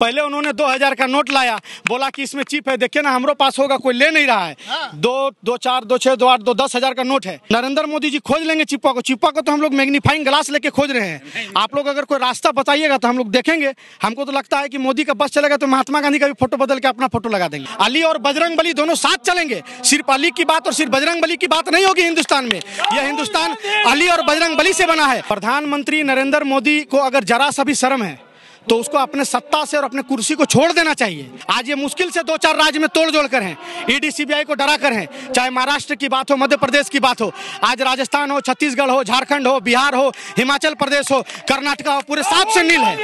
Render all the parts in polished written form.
पहले उन्होंने 2000 का नोट लाया, बोला कि इसमें चिप है, देखिए ना हमरो पास होगा, कोई ले नहीं रहा है। 2, 4, 2, 6, 2, 8, 2, 10,000 का नोट है। नरेंद्र मोदी जी खोज लेंगे चिप्पा को तो हम लोग मैग्नीफाइंग ग्लास लेके खोज रहे हैं। आप लोग अगर कोई रास्ता बताइएगा तो हम लोग देखेंगे। हमको तो लगता है कि मोदी का बस चलेगा तो महात्मा गांधी का भी फोटो बदल के अपना फोटो लगा देंगे। अली और बजरंग बली दोनों साथ चलेंगे। सिर्फ अली की बात और सिर्फ बजरंग बली की बात नहीं होगी हिंदुस्तान में। यह हिंदुस्तान अली और बजरंग बली से बना है। प्रधानमंत्री नरेंद्र मोदी को अगर जरा सा भी शर्म है तो उसको अपने सत्ता से और अपने कुर्सी को छोड़ देना चाहिए। आज ये मुश्किल से 2-4 राज्य में तोड़ जोड़ कर हैं, ईडी सीबीआई को डरा कर हैं। चाहे महाराष्ट्र की बात हो, मध्य प्रदेश की बात हो, आज राजस्थान हो, छत्तीसगढ़ हो, झारखंड हो, बिहार हो, हिमाचल प्रदेश हो, कर्नाटका हो, पूरे 7 से नील है।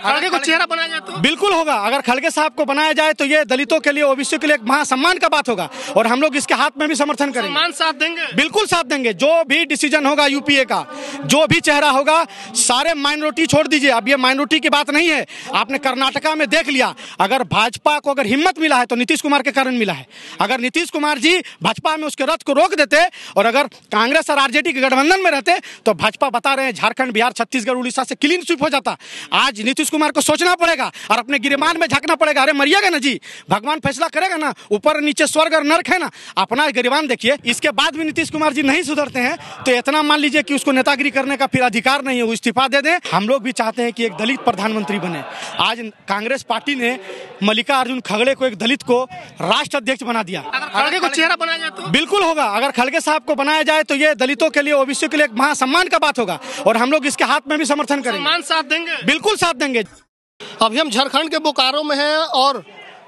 खड़गे को चेहरा बनाया जाए तो बिल्कुल होगा। अगर खड़गे साहब को बनाया जाए तो ये दलितों के लिए, ओबीसी के लिए एक महासम्मान का बात होगा और हम लोग इसके हाथ में भी समर्थन करेंगे, सम्मान साथ देंगे, बिल्कुल साथ देंगे। जो भी डिसीजन होगा यूपीए का, जो भी चेहरा होगा, सारे माइनॉरिटी छोड़ दीजिए। अब ये माइनॉरिटी की बात नहीं है। आपने कर्नाटका में देख लिया, अगर भाजपा को अगर हिम्मत मिला है तो नीतीश कुमार के कारण मिला है। अगर नीतीश कुमार जी भाजपा में उसके रथ को रोक देते और अगर कांग्रेस और आरजेडी के गठबंधन में रहते तो भाजपा बता रहे हैं झारखंड, बिहार, छत्तीसगढ़, उड़ीसा से क्लीन स्वीप हो जाता। आज नीतीश कुमार को सोचना पड़ेगा और अपने गिरमान में झांकना पड़ेगा। अरे मरिएगा ना जी, भगवान फैसला करेगा ना, ऊपर नीचे स्वर्ग और नर्क है ना, अपना गिरमान देखिए। इसके बाद भी नीतीश कुमार जी नहीं सुधरते हैं तो इतना मान लीजिए कि उसको नेतागिरी करने का फिर अधिकार नहीं है, वो इस्तीफा दे दें। हम लोग भी चाहते हैं कि एक दलित प्रधानमंत्री बने। आज कांग्रेस पार्टी ने मल्लिकार्जुन खड़गे को, एक दलित को, राष्ट्र अध्यक्ष बना दिया। खड़गे को चेहरा बनाया जाए तो बिल्कुल होगा। अगर खड़गे साहब को बनाया जाए तो ये दलितों के लिए, ओबीसी के लिए एक महासम्मान का बात होगा और हम लोग इसके हाथ में भी समर्थन करेंगे, सम्मान साथ देंगे, बिल्कुल साथ देंगे। अभी हम झारखंड के बोकारो में हैं और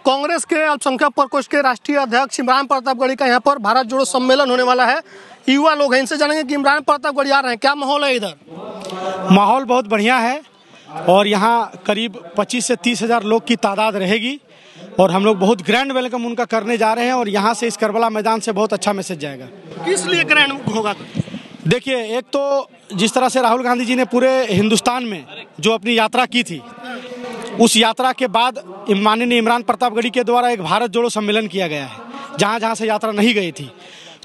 कांग्रेस के अल्पसंख्यक प्रकोष्ठ के राष्ट्रीय अध्यक्ष इमरान प्रतापगढ़ी का यहाँ पर भारत जोड़ो सम्मेलन होने वाला है। युवा लोग हैं, इनसे जानेंगे कि इमरान प्रतापगढ़ी आ रहे हैं, क्या माहौल है इधर? माहौल बहुत बढ़िया है और यहाँ करीब 25 से 30 हज़ार लोग की तादाद रहेगी और हम लोग बहुत ग्रैंड वेलकम उनका करने जा रहे हैं और यहाँ से इस करबला मैदान से बहुत अच्छा मैसेज जाएगा। किस लिए ग्रैंड होगा? देखिए, एक तो जिस तरह से राहुल गांधी जी ने पूरे हिंदुस्तान में जो अपनी यात्रा की थी, उस यात्रा के बाद माननीय इमरान प्रतापगढ़ी के द्वारा एक भारत जोड़ो सम्मेलन किया गया है जहाँ जहाँ से यात्रा नहीं गई थी।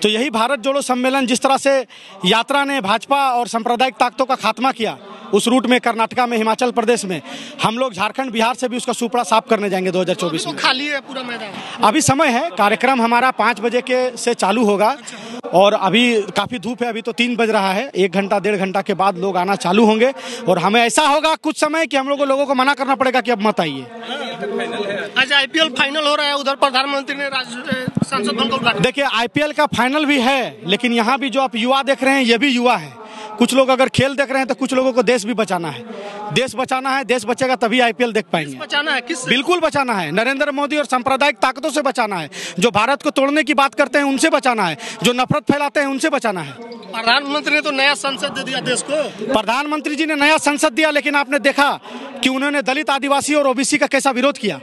तो यही भारत जोड़ो सम्मेलन, जिस तरह से यात्रा ने भाजपा और सांप्रदायिक ताकतों का खात्मा किया उस रूट में, कर्नाटका में, हिमाचल प्रदेश में, हम लोग झारखंड, बिहार से भी उसका सुपड़ा साफ करने जाएंगे 2024 में। खाली है पूरा मैदान? अभी समय है, कार्यक्रम हमारा 5 बजे के से चालू होगा और अभी काफ़ी धूप है, अभी तो 3 बज रहा है। 1 घंटा 1.5 घंटा के बाद लोग आना चालू होंगे और हमें ऐसा होगा कुछ समय कि हम लोगों को मना करना पड़ेगा कि अब मत आइए। आज आईपीएल फाइनल हो रहा है, उधर प्रधानमंत्री ने संसद भंग का उद्घाटन। देखिए, आईपीएल का फाइनल भी है, लेकिन यहाँ भी जो आप युवा देख रहे हैं ये भी युवा है। कुछ लोग अगर खेल देख रहे हैं तो कुछ लोगों को देश भी बचाना है। देश बचाना है, देश बचेगा तभी आईपीएल देख पाएंगे। बचाना है किससे? बिल्कुल बचाना है, नरेंद्र मोदी और सांप्रदायिक ताकतों से बचाना है। जो भारत को तोड़ने की बात करते हैं उनसे बचाना है, जो नफरत फैलाते हैं उनसे बचाना है। प्रधानमंत्री ने तो नया संसद दे दिया देश को। प्रधानमंत्री जी ने नया संसद दिया, लेकिन आपने देखा कि उन्होंने दलित, आदिवासी और ओबीसी का कैसा विरोध किया।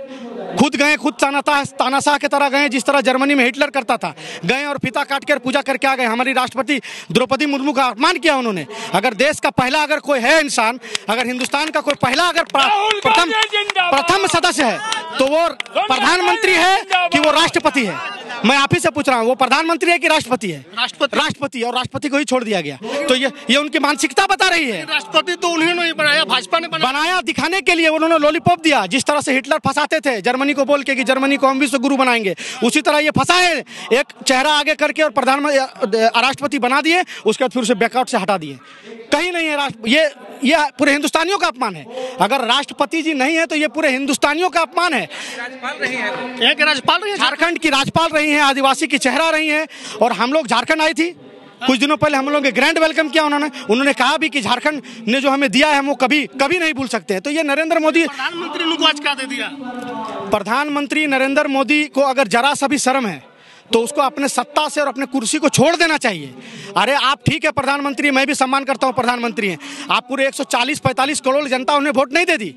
खुद गए, खुद तानाशाह की तरह गए, जिस तरह जर्मनी में हिटलर करता था, गए और फीता काट कर पूजा करके आ गए। हमारी राष्ट्रपति द्रौपदी मुर्मू का अपमान किया उन्होंने। अगर देश का पहला अगर कोई है इंसान, अगर हिंदुस्तान का कोई पहला अगर प्रथम सदस्य है तो वो प्रधानमंत्री है कि वो राष्ट्रपति है? मैं आप ही से पूछ रहा हूँ, वो प्रधानमंत्री है कि राष्ट्रपति है? राष्ट्रपति, और राष्ट्रपति को ही छोड़ दिया गया। तो ये उनकी मानसिकता बता रही है। राष्ट्रपति तो उन्होंने नहीं बनाया, भाजपा ने बनाया दिखाने के लिए। उन्होंने लॉलीपॉप दिया, जिस तरह से हिटलर फंसाते थे जर्मनी को बोल के कि जर्मनी को हम विश्व गुरु बनाएंगे, उसी तरह ये फंसाए, एक चेहरा आगे करके और प्रधानमंत्री राष्ट्रपति बना दिए, उसके बाद फिर उसे बैकआउट से हटा दिए। कहीं नहीं है ये पूरे हिंदुस्तानियों का अपमान है। अगर राष्ट्रपति जी नहीं है तो ये पूरे हिंदुस्तानियों का अपमान है। राज्यपाल रही है, झारखंड की राज्यपाल रही हैं, आदिवासी की चेहरा रही हैं और हम लोग झारखंड आई थी कुछ दिनों पहले, हम लोगों ने ग्रैंड वेलकम किया। उन्होंने कहा भी कि झारखंड ने जो हमें दिया है हम वो कभी नहीं भूल सकते हैं। तो ये नरेंद्र मोदी, प्रधानमंत्री को आज क्या दे दिया? प्रधानमंत्री नरेंद्र मोदी को अगर जरा सा भी शर्म है तो उसको अपने सत्ता से और अपने कुर्सी को छोड़ देना चाहिए। अरे आप ठीक है प्रधानमंत्री, मैं भी सम्मान करता हूं, प्रधानमंत्री हैं आप, पूरे 140-45 करोड़ जनता उन्हें वोट नहीं दे दी।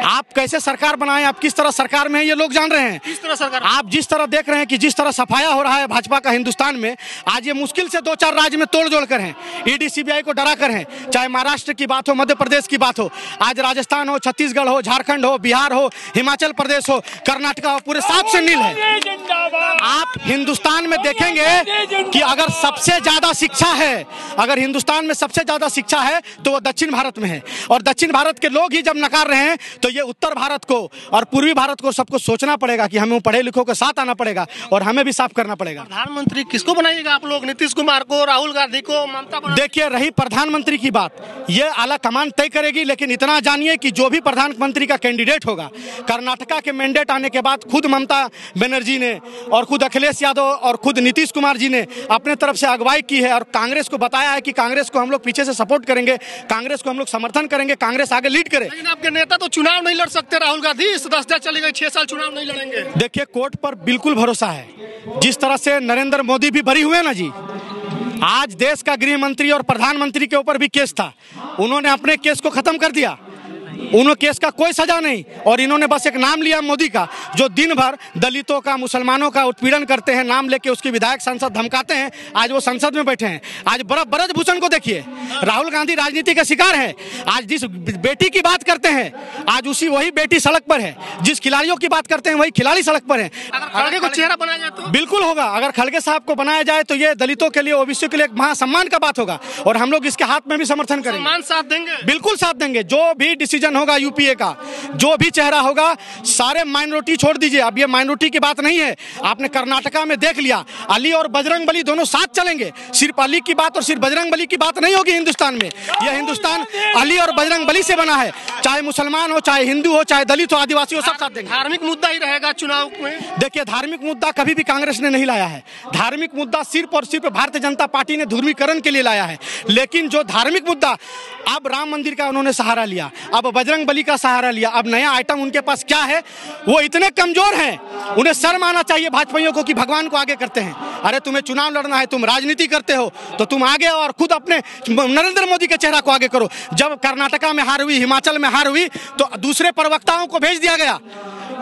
आप कैसे सरकार बनाए, आप किस तरह सरकार में है ये लोग जान रहे हैं। किस तरह सरकार? आप जिस तरह देख रहे हैं कि जिस तरह सफाया हो रहा है भाजपा का हिंदुस्तान में, आज ये मुश्किल से 2-4 राज्य में तोड़ जोड़ कर हैं, ईडी सीबीआई को डरा कर हैं। चाहे महाराष्ट्र की बात हो, मध्य प्रदेश की बात हो, आज राजस्थान हो, छत्तीसगढ़ हो, झारखंड हो, बिहार हो, हिमाचल प्रदेश हो, कर्नाटका हो, पूरे 7 से नील है। आप हिंदुस्तान में देखेंगे कि अगर सबसे ज्यादा शिक्षा है, अगर हिंदुस्तान में सबसे ज्यादा शिक्षा है तो वो दक्षिण भारत में है। और दक्षिण भारत के लोग ही जब नकार रहे हैं तो ये उत्तर भारत को और पूर्वी भारत को सबको सोचना पड़ेगा कि हमें पढ़े लिखों के साथ आना पड़ेगा और हमें भी साफ करना पड़ेगा। प्रधानमंत्री किसको बनाइएगा आप लोग? नीतीश कुमार को, राहुल गांधी को, ममता? देखिए, रही प्रधानमंत्री की बात, ये आला कमान तय करेगी, लेकिन इतना जानिए कि जो भी प्रधानमंत्री का कैंडिडेट होगा, कर्नाटका के मैंडेट आने के बाद खुद ममता बनर्जी ने और खुद अखिलेश यादव और खुद नीतीश कुमार जी ने अपने तरफ से अगुवाई की है और कांग्रेस को बताया है कि कांग्रेस को हम लोग पीछे से सपोर्ट करेंगे, कांग्रेस को हम लोग समर्थन करेंगे, कांग्रेस आगे लीड करे। लेकिन आपके नेता तो चुनाव नहीं लड़ सकते, राहुल गांधी 10 चले गए, 6 साल चुनाव नहीं लड़ेंगे। देखिए, कोर्ट पर बिल्कुल भरोसा है। जिस तरह से नरेंद्र मोदी भी बरी हुए ना जी, आज देश का गृह मंत्री और प्रधानमंत्री के ऊपर भी केस था, उन्होंने अपने केस को खत्म कर दिया, उन्होंने केस का कोई सजा नहीं, और इन्होंने बस एक नाम लिया मोदी का, जो दिन भर दलितों का, मुसलमानों का उत्पीड़न करते हैं, नाम लेके उसकी विधायक सांसद धमकाते हैं। आज वो संसद में बैठे हैं। आज ब्रजभूषण को देखिए, राहुल गांधी राजनीति का शिकार है। आज जिस बेटी की बात करते हैं, आज वही बेटी सड़क पर है, जिस खिलाड़ियों की बात करते हैं वही खिलाड़ी सड़क पर है। अगर खड़गे को चेहरा बनाया जाए तो बिल्कुल होगा। अगर खड़गे साहब को बनाया जाए तो ये दलितों के लिए, ओबीसी के लिए एक महासम्मान का बात होगा, और हम लोग इसके हाथ में भी समर्थन करेंगे, सम्मान साथ देंगे, बिल्कुल साथ देंगे। जो भी डिसीजन होगा यूपीए का, जो भी चेहरा होगा, सारे माइनॉरिटी छोड़ दीजिए, अब ये माइनॉरिटी की बात नहीं है। आपने कर्नाटका में देख लिया, अली और बजरंग बली दोनों साथ चलेंगे। सिर्फ अली की बात और सिर्फ बजरंग बली की बात नहीं होगी हिंदुस्तान में। यह हिंदुस्तान अली और बजरंग बली से बना है, चाहे मुसलमान हो, चाहे हिंदू हो, चाहे दलित हो, आदिवासी हो, सब साथ देंगे। धार्मिक मुद्दा ही रहेगा चुनाव में। देखिए, धार्मिक मुद्दा कभी भी कांग्रेस ने नहीं लाया है। धार्मिक मुद्दा सिर्फ और सिर्फ भारतीय जनता पार्टी ने ध्रुवीकरण के लिए लाया है। लेकिन जो धार्मिक मुद्दा, अब राम मंदिर का उन्होंने सहारा लिया, अब बजरंग बली का सहारा लिया, अब नया आइटम उनके पास क्या है? वो इतने कमजोर हैं, उन्हें शर्म आना चाहिए भाजपाइयों को कि भगवान को आगे करते हैं। अरे तुम्हें चुनाव लड़ना है, तुम राजनीति करते हो तो तुम आगे और खुद अपने नरेंद्र मोदी के चेहरा को आगे करो। जब कर्नाटका में हार हुई, हिमाचल में हार हुई, तो दूसरे प्रवक्ताओं को भेज दिया गया,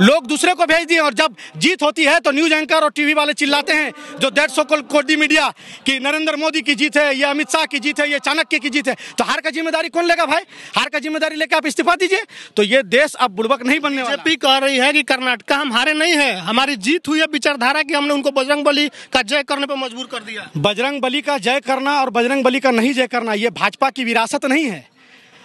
लोग दूसरे को भेज दिए, और जब जीत होती है तो न्यूज एंकर और टीवी वाले चिल्लाते हैं, जो डेढ़ सौ कोडी मीडिया, कि नरेंद्र मोदी की जीत है, ये अमित शाह की जीत है, ये चाणक्य की जीत है। तो हार का जिम्मेदारी कौन लेगा भाई? हार का जिम्मेदारी लेकर आप इस्तीफा दीजिए। तो ये देश अब बुड़बक नहीं बनने वाला। बीजेपी कह रही है कि कर्नाटका हम हारे नहीं है, हमारी जीत हुई है विचारधारा की, हमने उनको बजरंग बली का जय करने पर मजबूर कर दिया। बजरंग बली का जय करना और बजरंग बली का नहीं जय करना, ये भाजपा की विरासत नहीं है।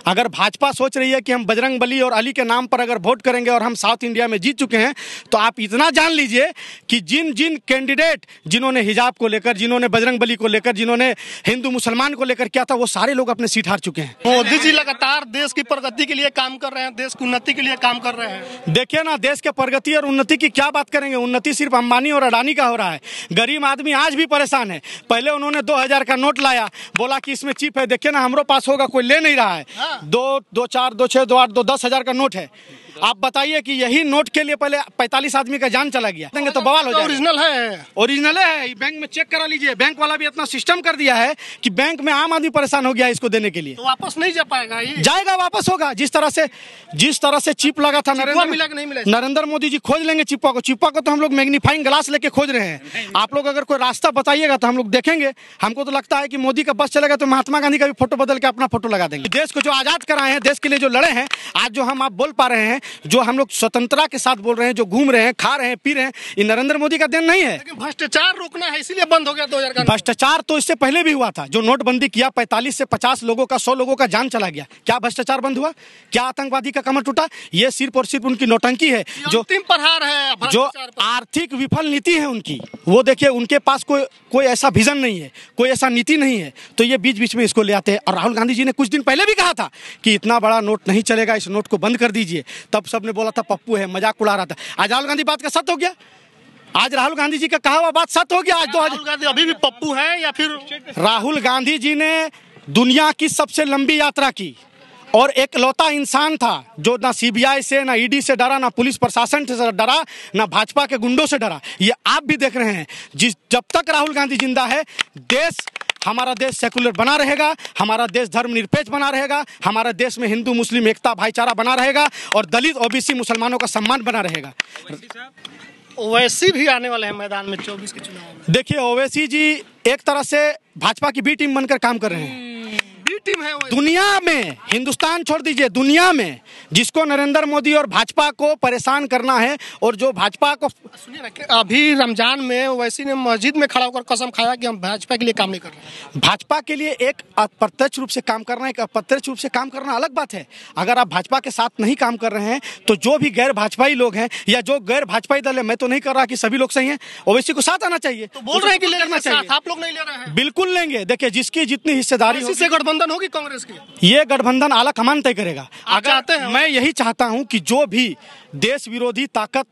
अगर भाजपा सोच रही है कि हम बजरंग बली और अली के नाम पर अगर वोट करेंगे और हम साउथ इंडिया में जीत चुके हैं, तो आप इतना जान लीजिए कि जिन जिन कैंडिडेट, जिन्होंने हिजाब को लेकर, जिन्होंने बजरंग बली को लेकर, जिन्होंने हिंदू मुसलमान को लेकर किया था, वो सारे लोग अपने सीट हार चुके हैं। मोदी जी लगातार देश की प्रगति के लिए काम कर रहे हैं, देश की उन्नति के लिए काम कर रहे हैं। देखिए ना, देश के प्रगति और उन्नति की क्या बात करेंगे? उन्नति सिर्फ अंबानी और अडानी का हो रहा है। गरीब आदमी आज भी परेशान है। पहले उन्होंने 2000 का नोट लाया, बोला कि इसमें चिप है, देखिए ना हमारे पास होगा, कोई ले नहीं रहा है। 2, 4, 2, 6, 2, 8, 2, 10,000 का नोट है। आप बताइए कि यही नोट के लिए पहले 45 आदमी का जान चला गया, देंगे तो बवाल हो जाएगा। ओरिजिनल है, ओरिजिनल है, बैंक में चेक करा लीजिए। बैंक वाला भी इतना सिस्टम कर दिया है कि बैंक में आम आदमी परेशान हो गया इसको देने के लिए। तो वापस नहीं जा पाएगा ये? जाएगा, वापस होगा। जिस तरह से चिप लगा था, नरेंद्र मोदी जी खोज लेंगे चिप्पा को। चिप्पा को तो हम लोग मैग्नीफाइंग ग्लास लेके खोज रहे हैं। आप लोग अगर कोई रास्ता बताइएगा तो हम लोग देखेंगे। हमको तो लगता है कि मोदी का बस चलेगा तो महात्मा गांधी का भी फोटो बदल के अपना फोटो लगा देंगे। देश को जो आजाद कराए हैं, देश के लिए जो लड़े हैं, आज जो हम आप बोल पा रहे हैं, जो हम लोग स्वतंत्रता के साथ बोल रहे हैं, जो घूम रहे हैं, खा रहे हैं, पी रहे हैं, ये नरेंद्र मोदी का देन नहीं है। लेकिन भ्रष्टाचार रोकना है, इसीलिए बंद हो गया 2000 का। भ्रष्टाचार तो इससे पहले भी हुआ था। जो नोटबंदी किया, 45 से 50 लोगों का, 100 लोगों का जान चला गया। क्या भ्रष्टाचार बंद हुआ? क्या आतंकवादी का कमर टूटा? ये सिर्फ और सिर्फ उनकी नौटंकी है, जो अंतिम प्रहार है, जो आर्थिक विफल नीति है उनकी। वो देखिए, उनके पास कोई ऐसा विजन नहीं है, कोई ऐसा नीति नहीं है, तो ये बीच बीच में इसको ले आते हैं। और राहुल गांधी जी ने कुछ दिन पहले भी कहा था कि इतना बड़ा नोट नहीं चलेगा, इस नोट को बंद कर दीजिए। तब सबने बोला था पप्पू है, मजाक उड़ा रहा था। आज राहुल गांधी बात का सत्य हो गया। आज राहुल गांधी जी का कहा हुआ बात सत्य हो गया। आज राहुल गांधी अभी भी पप्पू है या फिर? राहुल गांधी जी ने दुनिया की सबसे लंबी यात्रा की और एक लौता इंसान था जो ना सीबीआई से, ना ईडी से डरा, ना पुलिस प्रशासन से डरा, ना भाजपा के गुंडों से डरा। ये आप भी देख रहे हैं। जब तक राहुल गांधी जिंदा है, हमारा देश सेकुलर बना रहेगा, हमारा देश धर्मनिरपेक्ष बना रहेगा, हमारा देश में हिंदू मुस्लिम एकता भाईचारा बना रहेगा और दलित ओबीसी मुसलमानों का सम्मान बना रहेगा। ओवैसी भी आने वाले हैं मैदान में 24 के चुनाव में। देखिए, ओवैसी जी एक तरह से भाजपा की बी टीम बनकर काम कर रहे हैं। बी टीम है वो। दुनिया में, हिंदुस्तान छोड़ दीजिए, दुनिया में जिसको नरेंद्र मोदी और भाजपा को परेशान करना है और जो भाजपा को, सुनिए ना कि अभी रमजान में ओवैसी ने मस्जिद में खड़ा होकर कसम खाया कि हम भाजपा के लिए काम नहीं कर रहे। भाजपा के लिए एक अप्रत्यक्ष रूप से काम करना, एक अप्रत्यक्ष रूप से काम करना अलग बात है। अगर आप भाजपा के साथ नहीं काम कर रहे हैं तो जो भी गैर भाजपाई लोग हैं या जो गैर भाजपाई दल है, मैं तो नहीं कर रहा कि सभी लोग सही हैं, ओवैसी को साथ आना चाहिए। तो बोल रहे हैं कि लेना लेना चाहिए, चाहिए, आप लोग नहीं ले रहे हैं। बिल्कुल लेंगे। देखिए, जिसकी जितनी हिस्सेदारी इसी से गठबंधन होगी कांग्रेस की। ये गठबंधन आला कमान तय करेगा। आप चाहते हैं? मैं यही चाहता हूं कि जो भी देश विरोधी ताकत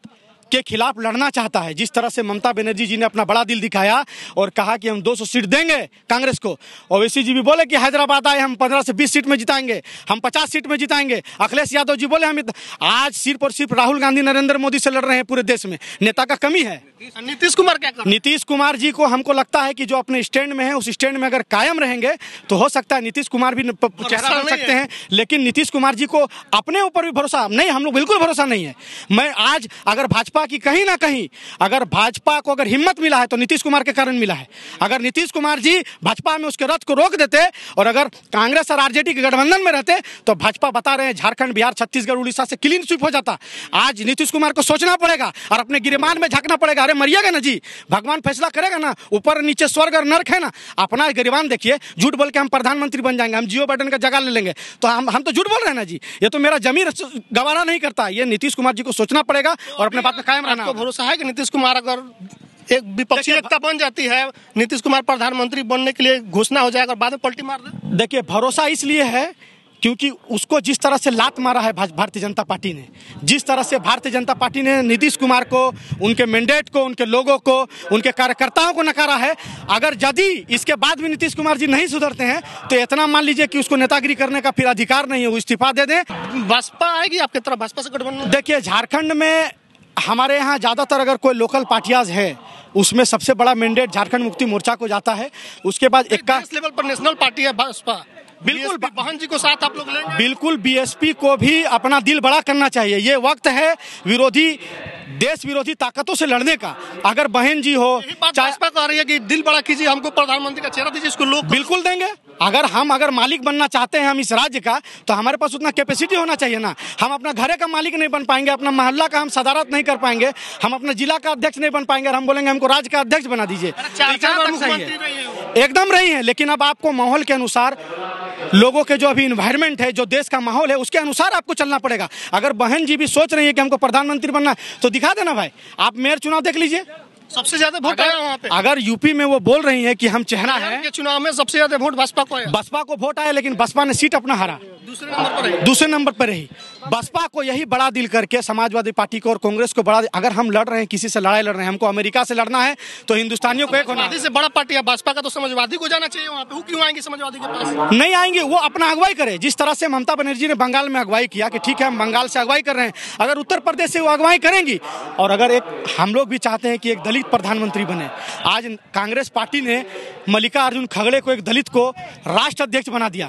के खिलाफ लड़ना चाहता है, जिस तरह से ममता बनर्जी जी ने अपना बड़ा दिल दिखाया और कहा कि हम 200 सीट देंगे कांग्रेस को, ओवैसी जी भी बोले कि हैदराबाद आए हम 15 से 20 सीट में जिताएंगे, हम 50 सीट में जिताएंगे। अखिलेश यादव जी बोले हम आज सिर्फ और सिर्फ राहुल गांधी नरेंद्र मोदी से लड़ रहे हैं। पूरे देश में नेता का कमी है। नीतीश कुमार क्या कर? नीतीश कुमार जी को हमको लगता है कि जो अपने स्टैंड में है उस स्टैंड में अगर कायम रहेंगे तो हो सकता है नीतीश कुमार भी चेहरा बन सकते हैं। लेकिन नीतीश कुमार जी को अपने ऊपर भी भरोसा नहीं, हम लोग बिल्कुल भरोसा नहीं है। मैं आज अगर भाजपा की कहीं ना कहीं अगर भाजपा को अगर हिम्मत मिला है तो नीतीश कुमार के कारण मिला है। अगर नीतीश कुमार जी भाजपा में उसके रथ को रोक देते और अगर कांग्रेस और आरजेडी के गठबंधन में रहते तो भाजपा बता रहे हैं झारखंड, बिहार, छत्तीसगढ़, उड़ीसा से क्लीन स्वीप हो जाता। आज नीतीश कुमार को सोचना पड़ेगा और अपने गिरमान में झांकना पड़ेगा। अरे मरिएगा ना जी, भगवान फैसला करेगा ना, ऊपर नीचे स्वर्ग और नर्क है ना। अपना गिरमान देखिए, झूठ बोल के हम प्रधानमंत्री बन जाएंगे, हम जियो बाइडेन का जगह ले लेंगे, तो हम तो झूठ बोल रहे हैं ना जी। ये तो मेरा जमीन गवारा नहीं करता। ये नीतीश कुमार जी को सोचना पड़ेगा और अपने बात में कायम रहना। आपको भरोसा है कि नीतीश कुमार अगर एक विपक्षी एकता बन जाती है, नीतीश कुमार प्रधानमंत्री बनने के लिए घोषणा हो जाएगा और बाद में पलटी मार दे? देखिए, भरोसा इसलिए है क्योंकि उसको जिस तरह से लात मारा है भारतीय जनता पार्टी ने, जिस तरह से भारतीय जनता पार्टी ने नीतीश कुमार को, उनके मैंडेट को, उनके लोगों को, उनके कार्यकर्ताओं को नकारा है। अगर यदि इसके बाद भी नीतीश कुमार जी नहीं सुधरते हैं तो इतना मान लीजिए कि उसको नेतागिरी करने का फिर अधिकार नहीं है, वो इस्तीफा दे दें। भाजपा आएगी आपकी तरफ, भाजपा से गठबंधन? देखिए, झारखंड में हमारे यहाँ ज़्यादातर अगर कोई लोकल पार्टियाज है उसमें सबसे बड़ा मैंडेट झारखंड मुक्ति मोर्चा को जाता है। उसके बाद एक का लेवल पर नेशनल पार्टी है भाजपा, बिल्कुल बहन जी को साथ आप लोग लेंगे? बिल्कुल, बीएसपी को भी अपना दिल बड़ा करना चाहिए। ये वक्त है विरोधी, देश विरोधी ताकतों से लड़ने का। अगर बहन जी हो, भाजपा कह रही है कि दिल बड़ा कीजिए, हमको प्रधानमंत्री का चेहरा दीजिए, इसको लोग बिल्कुल देंगे। अगर मालिक बनना चाहते हैं हम इस राज्य का, तो हमारे पास उतना कैपेसिटी होना चाहिए ना। हम अपना घरे का मालिक नहीं बन पाएंगे, अपना मोहल्ला का हम सदारत नहीं कर पाएंगे, हम अपना जिला का अध्यक्ष नहीं बन पाएंगे और हम बोलेंगे हमको राज्य का अध्यक्ष बना दीजिए। एकदम रही है। लेकिन अब आपको माहौल के अनुसार, लोगों के जो अभी इन्वायरमेंट है, जो देश का माहौल है, उसके अनुसार आपको चलना पड़ेगा। अगर बहन जी भी सोच रही है कि हमको प्रधानमंत्री बनना है तो दिखा देना भाई। आप मेयर चुनाव देख लीजिए, सबसे ज्यादा वोट आया वहाँ पे। अगर यूपी में वो बोल रही है कि हम चेहरा है, के चुनाव में सबसे ज्यादा वोट भाजपा को आया। बसपा को वोट आया लेकिन बसपा ने सीट अपना हारा, दूसरे नंबर पर रही। बसपा को यही बड़ा दिल करके समाजवादी पार्टी को और कांग्रेस को बड़ा, अगर हम लड़ रहे हैं, किसी से लड़ाई लड़ रहे हैं, हमको अमेरिका से लड़ना है तो हिंदुस्तानियों को एक होना है। से बड़ा पार्टी है भाजपा का, तो समाजवादी को जाना चाहिए वहाँ पे। वो क्यों आएंगे समाजवादी के पास? नहीं आएंगे, वो अपना अगुवाई करे। जिस तरह से ममता बनर्जी ने बंगाल में अगुवाई किया कि ठीक है हम बंगाल से अगुवाई कर रहे हैं, अगर उत्तर प्रदेश से वो अगुवाई करेंगी। और अगर एक हम लोग भी चाहते हैं कि एक दलित प्रधानमंत्री बने। आज कांग्रेस पार्टी ने मल्लिकार्जुन खड़गे को, एक दलित को, राष्ट्र अध्यक्ष बना दिया।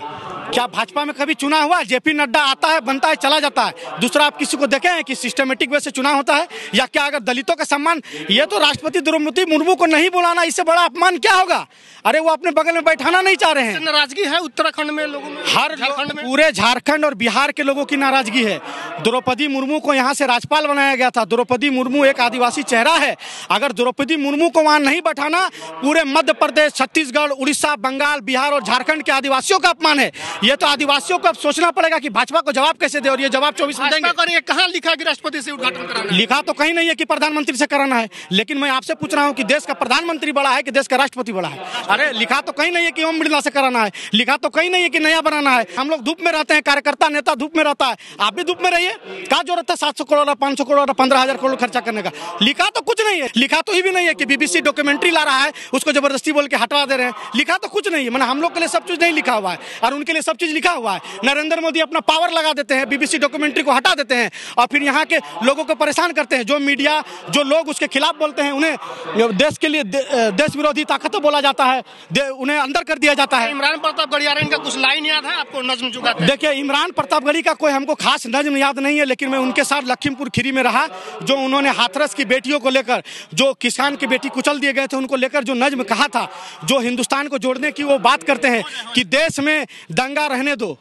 क्या भाजपा में कभी चुनाव हुआ? जेपी नड्डा आता है, बनता है, चला जाता है। दूसरा, आप किसी को देखे हैं कि सिस्टमेटिक वे से चुनाव होता है? या क्या अगर दलितों का सम्मान, ये तो राष्ट्रपति द्रौपदी मुर्मू को नहीं बुलाना, इससे बड़ा अपमान क्या होगा? अरे वो अपने बगल में बैठाना नहीं चाह रहे हैं। नाराजगी है उत्तराखंड में लोगों में, हर झारखंड में, पूरे झारखंड और बिहार के लोगों की नाराजगी है। द्रौपदी मुर्मू को यहाँ से राज्यपाल बनाया गया था। द्रौपदी मुर्मू एक आदिवासी चेहरा है। अगर द्रौपदी मुर्मू को वहां नहीं बैठाना, पूरे मध्य प्रदेश, छत्तीसगढ़, उड़ीसा, बंगाल, बिहार और झारखंड के आदिवासियों का अपमान है। ये तो आदिवासियों को अब सोचना पड़ेगा कि भाजपा को जवाब कैसे दे, और ये जवाब 24 में देंगे। कहाँ लिखा कि राष्ट्रपति से उद्घाटन कराना है? लिखा तो कहीं नहीं है कि प्रधानमंत्री से कराना है। लेकिन मैं आपसे पूछ रहा हूँ कि देश का प्रधानमंत्री बड़ा है कि देश का राष्ट्रपति बड़ा है? अरे लिखा तो कहीं नहीं है कि ओम बिरला से कराना है, लिखा तो कहीं नहीं है कि नया बनाना है। हम लोग धूप में रहते हैं, कार्यकर्ता नेता धूप में रहता है, आप भी धूप में रहिए। क्या जरूरत है 700 करोड़, 500 करोड़, 15,000 करोड़ खर्चा करने का? लिखा तो कुछ नहीं है। लिखा तो ये भी नहीं है कि बीबीसी डॉक्यूमेंट्री ला रहा है, उसको जबरदस्ती बोल के हटवा दे रहे हैं। लिखा तो कुछ नहीं है। मैंने हम लोग के लिए सब कुछ नहीं लिखा हुआ है और उनके लिए सब चीज लिखा हुआ है। नरेंद्र मोदी अपना पावर लगा देते हैं, बीबीसी डॉक्यूमेंट्री को हटा देते हैं और फिर यहाँ के लोगों को परेशान करते हैं। जो मीडिया, जो लोग उसके खिलाफ बोलते हैं, उन्हें देश के लिए देश विरोधी ताकत बोला जाता है, उन्हें अंदर कर दिया जाता है। इमरान प्रताप गढ़ियारा इनका कुछ लाइन याद है आपको, नज्म चुकाते हैं? देखिए, इमरान प्रतापगढ़ी का कोई हमको खास नज्म याद नहीं है, लेकिन मैं उनके साथ लखीमपुर खीरी में रहा। जो उन्होंने हाथरस की बेटियों को लेकर, जो किसान की बेटी कुचल दिए गए थे, उनको लेकर जो नज्म कहा था, जो हिंदुस्तान को जोड़ने की वो बात करते हैं कि देश में दंगा रहने दो,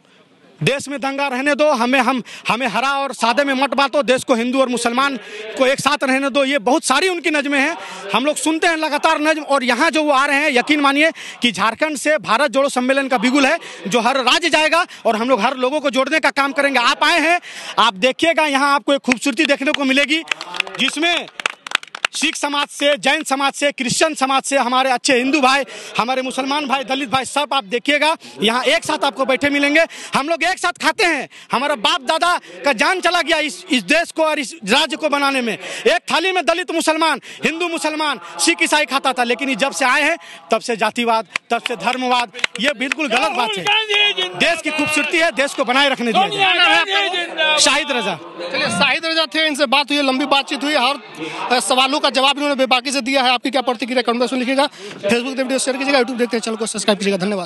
देश में दंगा रहने दो, हमें हरा और सादे में मत बांटो, देश को हिंदू और मुसलमान को एक साथ रहने दो। ये बहुत सारी उनकी नज़में हैं, हम लोग सुनते हैं लगातार नज़म। और यहाँ जो वो आ रहे हैं, यकीन मानिए कि झारखंड से भारत जोड़ो सम्मेलन का बिगुल है, जो हर राज्य जाएगा और हम लोग हर लोगों को जोड़ने का काम करेंगे। आप आए हैं, आप देखिएगा, यहाँ आपको एक खूबसूरती देखने को मिलेगी, जिसमें सिख समाज से, जैन समाज से, क्रिश्चियन समाज से, हमारे अच्छे हिंदू भाई, हमारे मुसलमान भाई, दलित भाई, सब आप देखिएगा यहाँ एक साथ आपको बैठे मिलेंगे। हम लोग एक साथ खाते हैं, हमारा बाप दादा का जान चला गया इस देश को और इस राज्य को बनाने में। एक थाली में दलित मुसलमान, हिंदू मुसलमान, सिख ईसाई खाता था, लेकिन जब से आए हैं तब से जातिवाद, तब से धर्मवाद, ये बिल्कुल गलत बात है। देश की खूबसूरती है, देश को बनाए रखने दिया जाए। शाहिद रजा। चलिए, शाहिद रजा थे, इनसे बात हुई, लंबी बातचीत हुई, हर सवालों का जवाब इन्होंने बेबाकी से दिया है। आपकी क्या प्रतिक्रिया कमेंट बॉक्स में लिखिएगा, फेसबुक पे वीडियो शेयर कीजिएगा, यूट्यूब देखते हैं चैनल को सब्सक्राइब कीजिएगा। धन्यवाद।